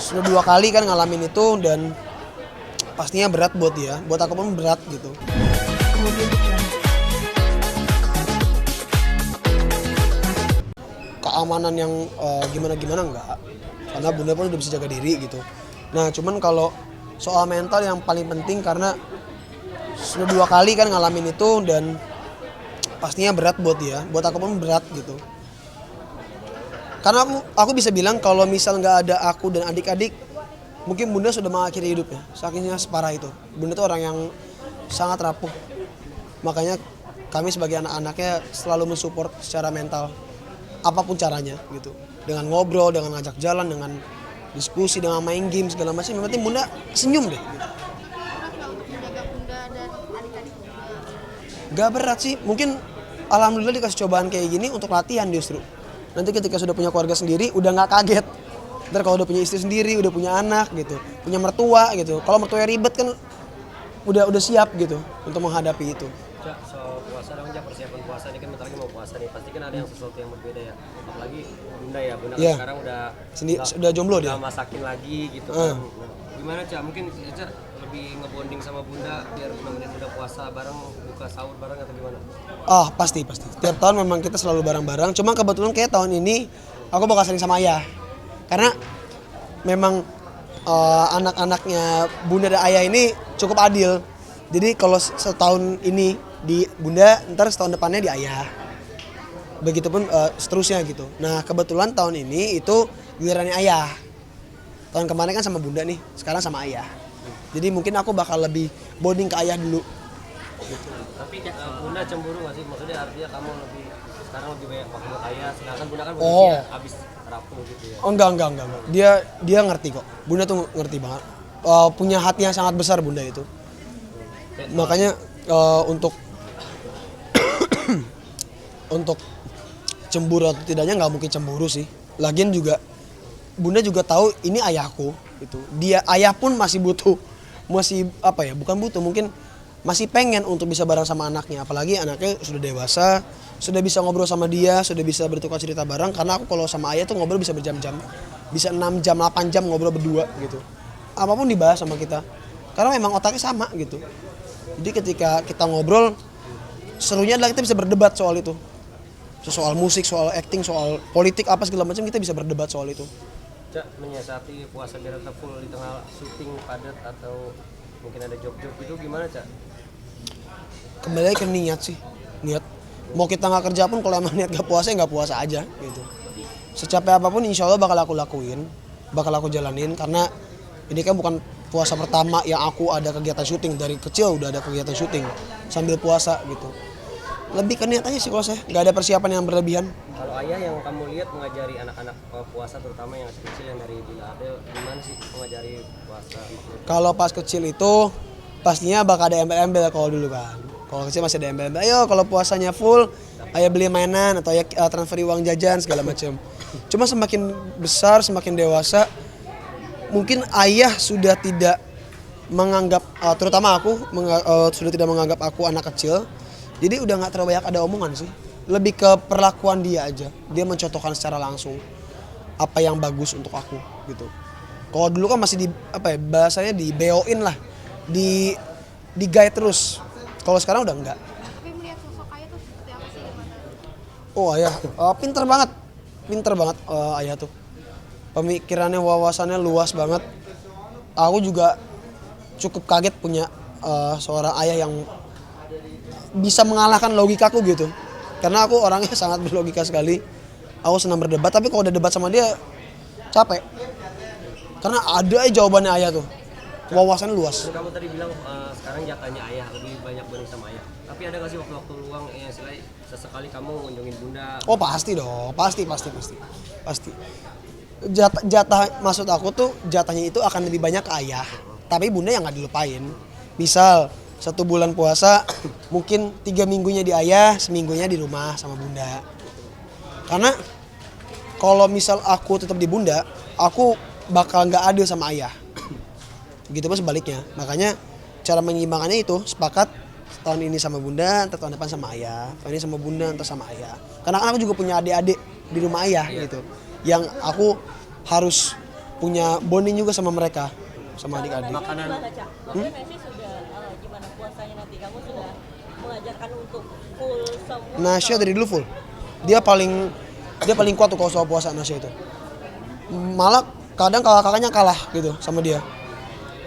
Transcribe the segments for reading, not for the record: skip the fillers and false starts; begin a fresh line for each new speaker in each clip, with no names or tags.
sudah 2 kali kan ngalamin itu dan pastinya berat buat dia, buat aku pun berat gitu. Keamanan yang gimana-gimana enggak, karena bunda pun udah bisa jaga diri gitu. Nah cuman kalau soal mental yang paling penting karena sudah 2 kali kan ngalamin itu dan pastinya berat buat dia, buat aku pun berat gitu. Karena aku bisa bilang kalau misal nggak ada aku dan adik-adik, mungkin bunda sudah mengakhiri hidupnya. Sakitnya separah itu. Bunda tuh orang yang sangat rapuh. Makanya kami sebagai anak-anaknya selalu mensupport secara mental. Apapun caranya gitu. Dengan ngobrol, dengan ngajak jalan, dengan diskusi, dengan main game segala macam. Yang penting bunda senyum deh. Gitu.
Menjaga bunda dan adik-adik juga.
Gak berat sih. Mungkin alhamdulillah dikasih cobaan kayak gini untuk latihan justru. Nanti ketika sudah punya keluarga sendiri udah nggak kaget. Ntar kalau udah punya istri sendiri, udah punya anak gitu, punya mertua gitu. Kalau mertua ribet kan udah siap gitu untuk menghadapi itu.
Cak, soal puasa dong, Cak, persiapan puasa ini kan bentar lagi mau puasa nih. Pasti kan ada yang sesuatu yang berbeda ya. Apalagi bunda ya, bunda kan
Iya.
sekarang udah
Sudah jomblo dia.
udah masakin lagi gitu kan. Nah, gimana Cak? Mungkin Cak lebih ngebonding sama bunda biar nemenin bunda puasa bareng, buka sahur bareng atau gimana?
Pasti. Tiap tahun memang kita selalu bareng-bareng. Cuma kebetulan kayak tahun ini aku bakal sering sama ayah. Karena memang anak-anaknya bunda dan ayah ini cukup adil. Jadi kalau setahun ini di bunda, ntar setahun depannya di ayah. Begitupun seterusnya gitu. Nah kebetulan tahun ini itu gilirannya ayah. Tahun kemarin kan sama bunda nih, sekarang sama ayah. Jadi mungkin aku bakal lebih bonding ke ayah dulu.
Tapi bunda cemburu nggak sih? Maksudnya artinya kamu sekarang lebih banyak waktu buat ayah, sedangkan bunda kan
Oh.
posisinya habis rapuh gitu ya.
Oh enggak. Dia ngerti kok. Bunda tuh ngerti banget. Punya hati yang sangat besar bunda itu. Makanya untuk untuk cemburu atau tidaknya nggak mungkin cemburu sih. Lagian juga bunda juga tahu ini ayahku gitu. Dia ayah pun masih butuh, bukan butuh, mungkin masih pengen untuk bisa bareng sama anaknya. Apalagi anaknya sudah dewasa, sudah bisa ngobrol sama dia, sudah bisa bertukar cerita bareng. Karena aku kalau sama ayah tuh ngobrol bisa berjam-jam, bisa 6 jam, 8 jam ngobrol berdua gitu. Apapun dibahas sama kita, karena memang otaknya sama gitu. Jadi ketika kita ngobrol, serunya adalah kita bisa berdebat soal itu. Soal musik, soal acting, soal politik, apa segala macam kita bisa berdebat soal itu.
Cak, menyiasati puasa biar tetap full di tengah syuting padat atau mungkin ada job-job itu gimana Cak?
Kembali lagi ke niat sih, niat. Mau kita nggak kerja pun kalau emang niat nggak puasa ya nggak puasa aja gitu. Secapek apapun insya Allah bakal aku lakuin, bakal aku jalanin karena ini kan bukan puasa pertama yang aku ada kegiatan syuting. Dari kecil udah ada kegiatan syuting sambil puasa gitu. Lebih ke niat aja sih kalau saya, nggak ada persiapan yang berlebihan.
Kalau ayah yang kamu lihat mengajari anak-anak puasa terutama yang kecil yang dari Bila Adel, gimana sih mengajari puasa?
Kalau pas kecil itu pastinya bakal ada embel-embel kalau dulu kan. Kalau kecil masih ada embel-embel. Ayo kalau puasanya full, ayo beli mainan atau ya transferi uang jajan segala macam. Cuma semakin besar, semakin dewasa, mungkin ayah sudah tidak menganggap, terutama aku sudah tidak menganggap aku anak kecil. Jadi udah nggak terlalu banyak ada omongan sih. Lebih ke perlakuan dia aja. Dia mencontohkan secara langsung apa yang bagus untuk aku gitu. Kalau dulu kan masih bahasanya di BO-in lah. Di guide terus. Kalau sekarang udah enggak.
Tapi melihat sosok ayah tuh seperti apa sih gimana?
Oh ayah, pinter banget ayah tuh. Pemikirannya, wawasannya luas banget. Aku juga cukup kaget punya seorang ayah yang bisa mengalahkan logikaku gitu. Karena aku orangnya sangat berlogika sekali. Aku senang berdebat, tapi kalau udah debat sama dia capek. Karena ada aja jawabannya ayah tuh. Wawasannya luas.
Kamu tadi bilang sekarang jatahnya ayah lebih banyak bonding sama ayah. Tapi ada nggak sih waktu-waktu luang yang istilahnya sesekali kamu ngunjungin bunda?
Oh pasti dong, pasti. Jatah maksud aku tuh jatahnya itu akan lebih banyak ke ayah. Tapi bunda yang nggak dilupain. Misal 1 bulan puasa mungkin 3 minggunya di ayah, seminggunya di rumah sama bunda. Karena kalau misal aku tetap di bunda, aku bakal nggak adil sama ayah. Gitu pun sebaliknya. Makanya cara menyeimbangkannya itu sepakat tahun ini sama bunda, ntar tahun depan sama ayah. Tahun ini sama bunda, ntar sama ayah. Karena kan aku juga punya adik-adik di rumah ayah gitu. Yang aku harus punya bonding juga sama mereka, sama adik-adik.
Makanan.
Gimana, Cak? Maksudnya Messi sudah gimana puasanya nanti? Kamu sudah mengajarkan untuk full semua?
Nasya dari dulu full. Dia paling kuat tuh kalau soal puasa Nasya itu. Malah kadang kakak-kakaknya kalah gitu sama dia.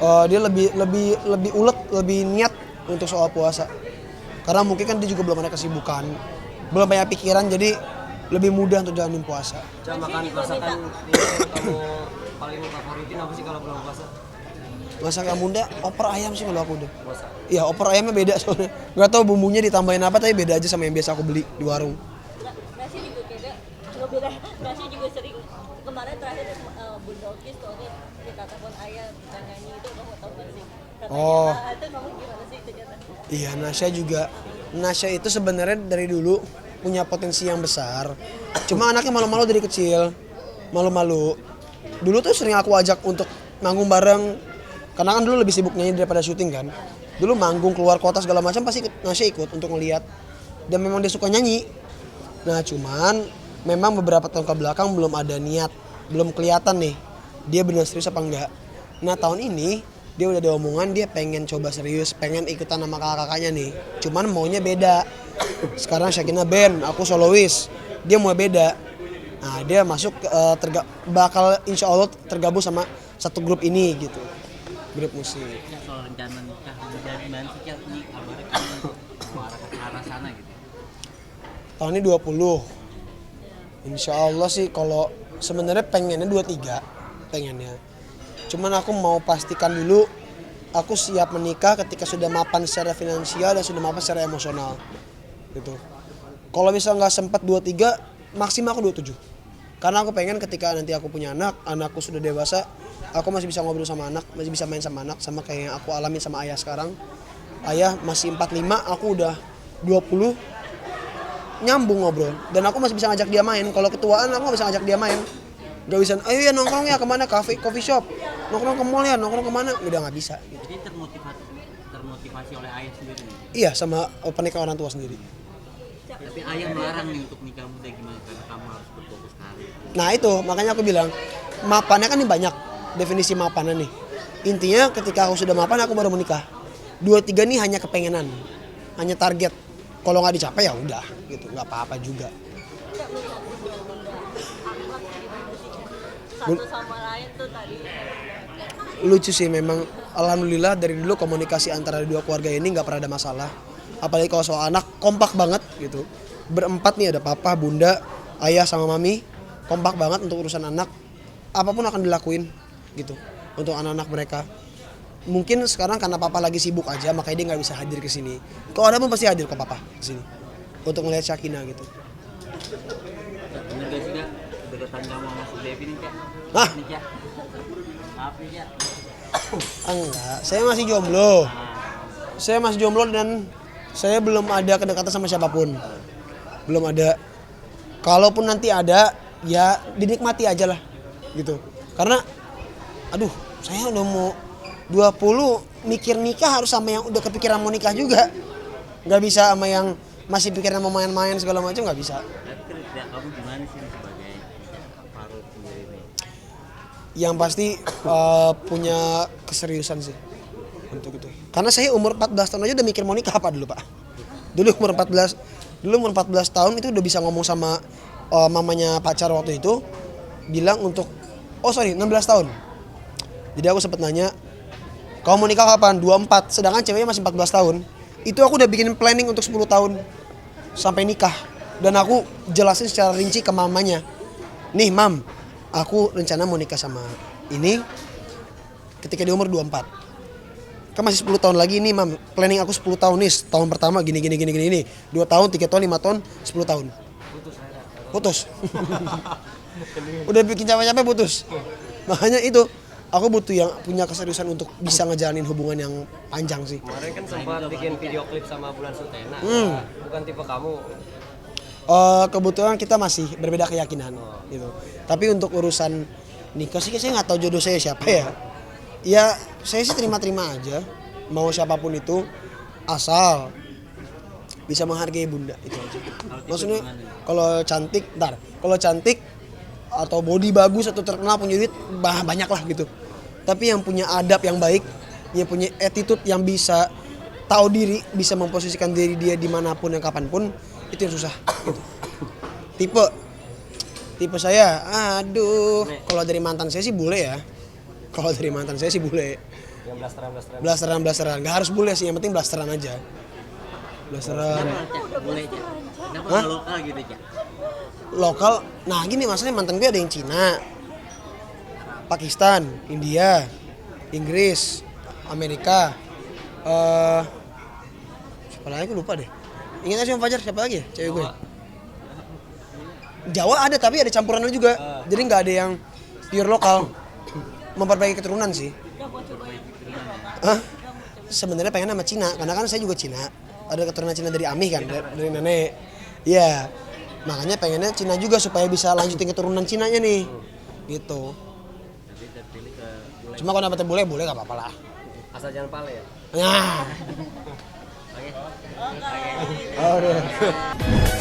Dia lebih ulet, lebih niat untuk soal puasa. Karena mungkin kan dia juga belum ada kesibukan, belum banyak pikiran, jadi lebih mudah untuk jalanin puasa.
Cak, masakan ini kamu paling favoritin apa sih kalau belum puasa?
Masakan bunda, opor ayam sih kalau aku udah.
Puasa.
Iya, opor ayamnya beda soalnya. Gak tau bumbunya ditambahin apa, tapi beda aja sama yang biasa aku beli di warung.
Messi juga beda. Messi juga sering kemarin terakhir Bunda Okis tuh kita telepon ayah nyanyi itu kamu tahu gak sih? Katanya,
Oh.
itu kamu gimana sih ternyata?
Iya, Nasya juga. Nasya itu sebenarnya dari dulu punya potensi yang besar. Cuma anaknya malu-malu dari kecil. Malu-malu. Dulu tuh sering aku ajak untuk manggung bareng. Karena kan dulu lebih sibuk nyanyi daripada syuting kan. Dulu manggung keluar kota segala macam pasti Nasya ikut untuk ngeliat. Dan memang dia suka nyanyi. Nah, cuman memang beberapa tahun ke belakang belum ada niat, belum kelihatan nih dia benar serius apa enggak. Nah, tahun ini dia udah ada omongan dia pengen coba serius, pengen ikutan sama kakak-kakaknya nih. Cuman maunya beda. Sekarang Syakina band, aku solois. Dia mau beda. Nah, dia masuk bakal insya Allah tergabung sama satu grup ini gitu. Grup musik.
Ya, soal rencana nikah dari mana sih Cak? Ini kabarnya kan mengarah ke arah sana gitu.
Tahun ini 20. Insya Allah sih kalau sebenarnya pengennya 23. Pengennya. Cuman aku mau pastikan dulu aku siap menikah ketika sudah mapan secara finansial dan sudah mapan secara emosional. Gitu. Kalau misalnya nggak sempat 23, maksimal aku 27. Karena aku pengen ketika nanti aku punya anak, anakku sudah dewasa, aku masih bisa ngobrol sama anak, masih bisa main sama anak, sama kayak yang aku alami sama ayah sekarang. Ayah masih 45, aku udah 20, nyambung ngobrol. Dan aku masih bisa ngajak dia main. Kalau ketuaan aku nggak bisa ngajak dia main. Gak bisa, ayo ya nongkrong ya kemana, coffee shop, nongkrong ke mall ya, nongkrong kemana, udah nggak bisa. Gitu.
Jadi termotivasi oleh ayah sendiri nih.
Iya, sama pernikahan orang tua sendiri.
Tapi ayah melarang nih untuk nikah muda gimana karena kamu harus berfokus karir.
Nah itu, makanya aku bilang, mapannya kan ini banyak, definisi mapannya nih. Intinya ketika aku sudah mapan, aku baru menikah. 23 nih hanya kepengenan, hanya target. Kalau nggak dicapai ya udah, gitu, nggak apa-apa juga.
Cak, melihat hubungan Bunda akhlak gimana sih, Cak? Satu sama lain tuh tadi.
Lucu sih memang, alhamdulillah dari dulu komunikasi antara dua keluarga ini nggak pernah ada masalah. Apalagi kalau soal anak, kompak banget gitu. Berempat nih, ada papa, bunda, ayah sama mami, kompak banget untuk urusan anak. Apapun akan dilakuin gitu untuk anak-anak mereka. Mungkin sekarang karena papa lagi sibuk aja, makanya dia nggak bisa hadir ke sini. Kalau ada pun pasti hadir ke papa ke sini untuk ngelihat Syakina gitu.
Cak, bener gak sih Cak? Kedekatan kamu sama si Devi nih Cak?
Hah?
Nih Cak. Maaf nih Cak.
Enggak, saya masih jomblo. Saya masih jomblo dan saya belum ada kedekatan sama siapapun. Belum ada. Kalaupun nanti ada, ya dinikmati aja lah gitu. Karena aduh, saya udah mau 20 mikir nikah harus sama yang udah kepikiran mau nikah juga. Nggak bisa sama yang masih pikiran mau main-main segala macam, nggak bisa.
Tapi kerja kamu gimana sih sebagai Faruk sendiri nih?
Yang pasti punya keseriusan sih untuk itu. Karena saya umur 14 tahun aja udah mikir mau nikah apa dulu Pak. Dulu umur 14 tahun itu udah bisa ngomong sama mamanya pacar waktu itu, bilang untuk 16 tahun. Jadi aku sempet nanya, kamu mau nikah kapan? 24, sedangkan ceweknya masih 14 tahun. Itu aku udah bikin planning untuk 10 tahun sampai nikah. Dan aku jelasin secara rinci ke mamanya. Nih mam, aku rencana mau nikah sama ini ketika di umur 24. Kan masih 10 tahun lagi nih mam, planning aku 10 tahun nih. Tahun pertama gini. 2 tahun, 3 tahun, 5 tahun, 10 tahun. Putus. Udah bikin capek-capek putus. Makanya itu, aku butuh yang punya keseriusan untuk bisa ngejalanin hubungan yang panjang sih.
Kemarin kan sempat bikin video klip sama Bulan Sutena. Bukan tipe kamu.
Kebetulan kita masih berbeda keyakinan gitu. Tapi untuk urusan nikah sih saya nggak tahu jodoh saya siapa ya. Ya saya sih terima-terima aja. Mau siapapun itu asal bisa menghargai bunda itu aja. Maksudnya kalau cantik atau body bagus atau terkenal punya duit banyak lah gitu. Tapi yang punya adab yang baik, yang punya attitude yang bisa tahu diri, bisa memposisikan diri dia dimanapun dan kapanpun, itu yang susah. Gitu. Tipe saya, aduh, kalau dari mantan saya sih bule ya. Kalau dari mantan saya sih bule.
Yang
Blasteran, nggak harus bule sih, yang penting blasteran aja. Blasteran.
Kenapa Cak? Boleh Cak? Kenapa
Hah?
nggak lokal gitu Cak?
Lokal, nah gini masalahnya mantan gue ada yang Cina, Pakistan, India, Inggris, Amerika, siapa lagi gue lupa deh. Ingat gak sih Om Fajar siapa lagi ya cewek gue? Jawa ada tapi ada campurannya juga, jadi nggak ada yang pure lokal. Memperbaiki keturunan sih. Hah? Sebenarnya pengen sama Cina, karena kan saya juga Cina. Ada keturunan Cina dari Amih kan, dari nenek. Iya. Makanya pengennya Cina juga supaya bisa lanjutin keturunan Cinanya nih. Gitu.
Tapi terpilih ke bule.
Cuma kalau dapetnya bule gak apa-apa lah.
asal jangan pale ya.
Nah.
Oke. Oke.
Oh, udah.